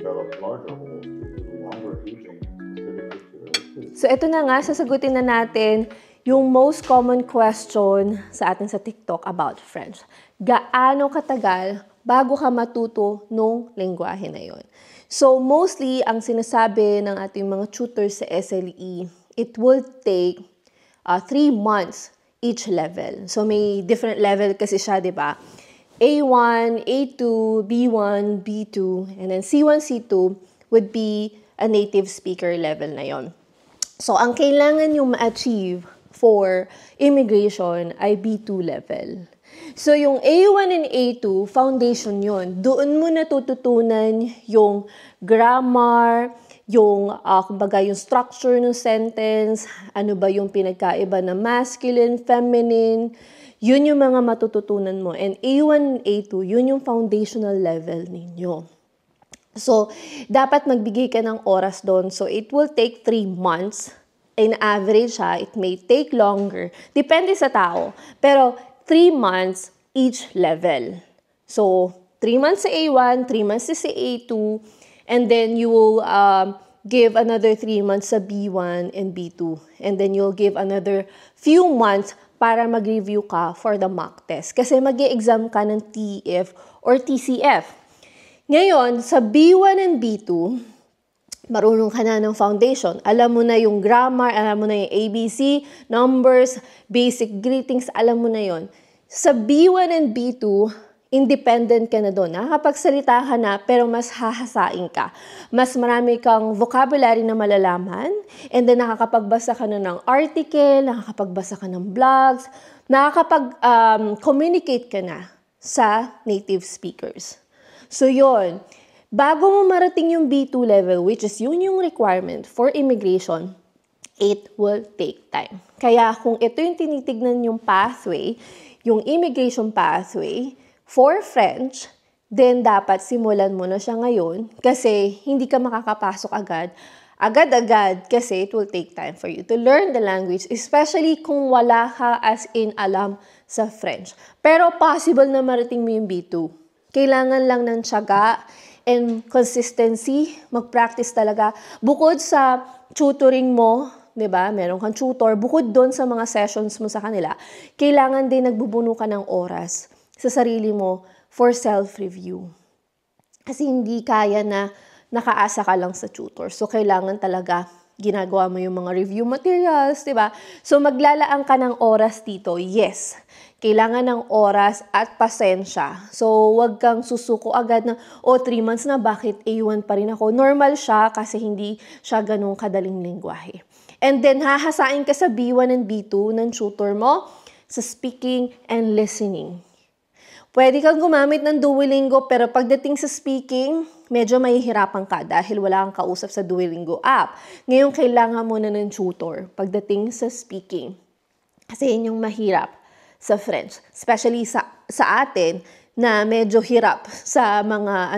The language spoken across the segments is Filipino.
develop larger holes due to the longer aging specific to their kids. So ito na nga, sasagutin na natin yung most common question sa atin sa TikTok about French. Gaano katagal bago ka matuto nung lengguwahe na yon? So mostly, ang sinasabi ng ating mga tutors sa SLE, it will take 3 months each level. So may different level kasi siya, di ba? A1, A2, B1, B2, and then C1, C2 would be a native speaker level na yon. So ang kailangan yung ma-achieve for immigration ay B2 level. So yung A1 and A2, foundation yon. Doon mo natututunan yung grammar, yung kumbaga yung structure ng sentence, ano ba yung pinagkaiba na masculine, feminine, yun yung mga matututunan mo. And A1 and A2, yun yung foundational level ninyo. So, dapat magbigay ka ng oras doon. So, it will take 3 months. In average, it may take longer. Depende sa tao. Pero, 3 months each level. So, 3 months sa A1, 3 months sa A2, and then you will give another 3 months sa B1 and B2. And then you'll give another few months para mag-review ka for the mock test. Kasi mag-e-exam ka ng TEF or TCF. Ngayon, sa B1 and B2, marunong ka na ng foundation. Alam mo na yung grammar, alam mo na yung ABC, numbers, basic greetings, alam mo na yon. Sa B1 and B2, independent ka na doon. Nakakapagsalita ka na, pero mas hahasain ka. Mas marami kang vocabulary na malalaman, and then nakakapagbasa ka na ng article, nakakapagbasa ka ng blogs, nakakapag-communicate ka na sa native speakers. So yon, bago mo marating yung B2 level, which is yun yung requirement for immigration, it will take time. Kaya kung ito yung tinitignan yung pathway, yung immigration pathway, for French, then dapat simulan mo na siya ngayon kasi hindi ka makakapasok agad-agad kasi it will take time for you to learn the language, especially kung wala ka as in alam sa French. Pero possible na marating mo yung B2. Kailangan lang ng tiyaga and consistency, mag-practice talaga. Bukod sa tutoring mo, di ba? Meron kang tutor, bukod doon sa mga sessions mo sa kanila, kailangan din nagbubuno ka ng oras sa sarili mo for self-review. Kasi hindi kaya na nakaasa ka lang sa tutor. So, kailangan talaga ginagawa mo yung mga review materials, di ba? So, maglalaan ka ng oras dito, yes. Kailangan ng oras at pasensya. So, wag kang susuko agad na, 3 months na, bakit A1 pa rin ako? Normal siya kasi hindi siya ganun kadaling lengguwahe. And then, hahasain ka sa B1 and B2 ng tutor mo sa speaking and listening. Pwede kang gumamit ng Duolingo, pero pagdating sa speaking, medyo mahihirapan ka dahil wala kang kausap sa Duolingo app. Ngayon, kailangan mo na ng tutor pagdating sa speaking. Kasi yun yung mahirap sa French. Especially sa atin na medyo hirap sa mga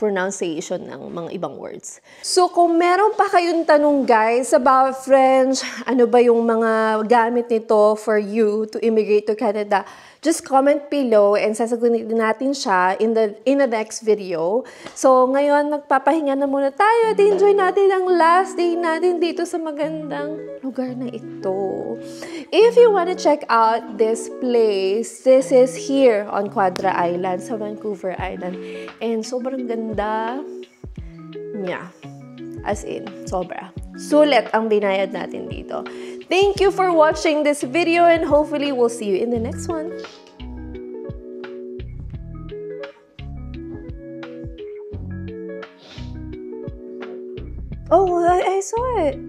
pronunciation ng mga ibang words. So, kung meron pa kayong tanong guys about French, ano ba yung mga gamit nito for you to immigrate to Canada, just comment below and sasagutin natin siya in the next video. So, ngayon, magpapahinga na muna tayo at enjoy natin ang last day natin dito sa magandang lugar na ito. If you want to check out this place, this is here on Quadra Island sa Vancouver Island. And sobrang ganda niya. As in, sobra. Sulit ang binayad natin dito. Thank you for watching this video and hopefully we'll see you in the next one. Oh, I saw it.